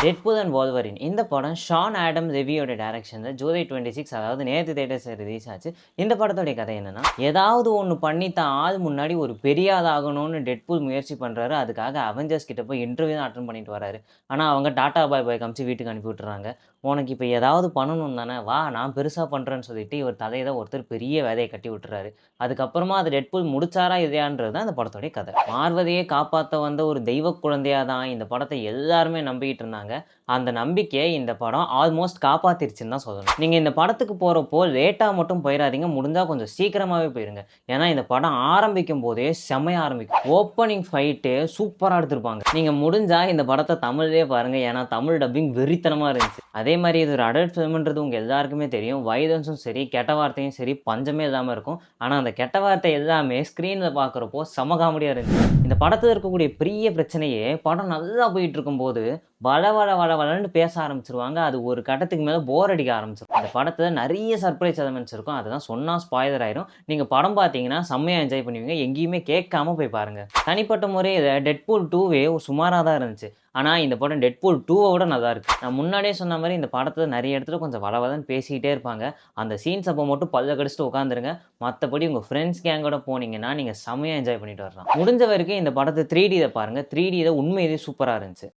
Deadpool and Wolverine இந்த படம் Shawn Adam லெவியோட டைரக்ஷனில் ஜூலை 26 அதாவது நேற்று தேட்டர்ஸில் ரிலீஸ் ஆச்சு. இந்த படத்தோடைய கதை என்னன்னா, ஏதாவது ஒன்று பண்ணி தான் ஆள் முன்னாடி ஒரு பெரிய ஆள் ஆகணும்னு டெட்பூல் முயற்சி பண்ணுறாரு. அதுக்காக அவெஞ்சர்ஸ் கிட்ட போய் இன்டர்வியூ தான் அட்டன் பண்ணிட்டு வராரு. ஆனால் அவங்க டாட்டா பாய் பாய் காமிச்சு வீட்டுக்கு அனுப்பி விட்டுறாங்க. உனக்கு இப்போ ஏதாவது பண்ணணும் தானே, வா நான் பெருசாக பண்ணுறேன்னு சொல்லிட்டு இவர் தலையை ஒருத்தர் பெரிய வேலையை கட்டி விட்டுறாரு. அதுக்கப்புறமா அது டெட்பூல் முடிச்சாரா இல்லையான்றது தான் அந்த படத்தோடைய கதை. மார்வதையே காப்பாற்ற வந்த ஒரு தெய்வ குழந்தையாக தான் இந்த படத்தை எல்லாருமே நம்பிக்கிட்டு இருந்தாங்க. அந்த நம்பிக்கையை இந்த படம் ஆல்மோஸ்ட் காப்பாத்திருச்சுன்னு தான் சொல்லணும். நீங்கள் இந்த படத்துக்கு போகிறப்போ லேட்டாக மட்டும் போயிடாதீங்க, முடிஞ்சால் கொஞ்சம் சீக்கிரமாகவே போயிருங்க. ஏன்னா இந்த படம் ஆரம்பிக்கும் போதே செம்மையாக ஆரம்பிக்கும். ஓப்பனிங் ஃபைட்டு சூப்பராக எடுத்திருப்பாங்க. நீங்கள் முடிஞ்சால் இந்த படத்தை தமிழ்லேயே பாருங்கள், ஏன்னா தமிழ் டப்பிங் வெறித்தனமாக இருந்துச்சு. அதே மாதிரி இது ஒரு அடல்ட் ஃபிலிம்ன்றது உங்கள் எல்லாருக்குமே தெரியும். வைலன்ஸும் சரி கெட்ட வார்த்தையும் சரி பஞ்சமே இல்லாமல் இருக்கும். ஆனால் அந்த கெட்ட வார்த்தை எல்லாமே ஸ்க்ரீனில் பார்க்குறப்போ செம காமெடியாக இருந்துச்சு. இந்த படத்தில் இருக்கக்கூடிய பெரிய பிரச்சனையே படம் நல்லா போயிட்டு இருக்கும்போது வளன்னு பேச ஆரம்பிச்சிருவாங்க. அது ஒரு கட்டத்துக்கு மேலே போர் அடிக்க ஆரம்பிச்சிடும். அந்த படத்தில் நிறைய சர்ப்ரைஸ் எலமெண்ட்ஸ் இருக்கும். அதெல்லாம் சொன்னால் ஸ்பாயிலர் ஆயிரும். நீங்கள் படம் பார்த்தீங்கன்னா செம்மையாக என்ஜாய் பண்ணுவீங்க. எங்கேயுமே கேட்காம போய் பாருங்கள். தனிப்பட்ட முறையில் டெட்பூல் 2வே சுமாராக தான் இருந்துச்சு. ஆனால் இந்த படம் டெட்பூல் 2வை விட நல்லா இருக்குது. நான் முன்னாடியே சொன்ன மாதிரி இந்த படத்தில் நிறைய இடத்துல கொஞ்சம் வளவலன்னு பேசிக்கிட்டே இருப்பாங்க. அந்த சீன்ஸ் அப்போ மட்டும் பல்ல கடிச்சிட்டு உட்காந்துருங்க. மற்றபடி உங்கள் ஃப்ரெண்ட்ஸ் கேங்கோட போனீங்கன்னா நீங்கள் செம்மையாக என்ஜாய் பண்ணிட்டு வரலாம். முடிஞ்ச வரைக்கும் இந்த படத்தை 3Dயில் பாருங்கள். 3Dயில் உண்மையிலேயே சூப்பராக இருந்துச்சு.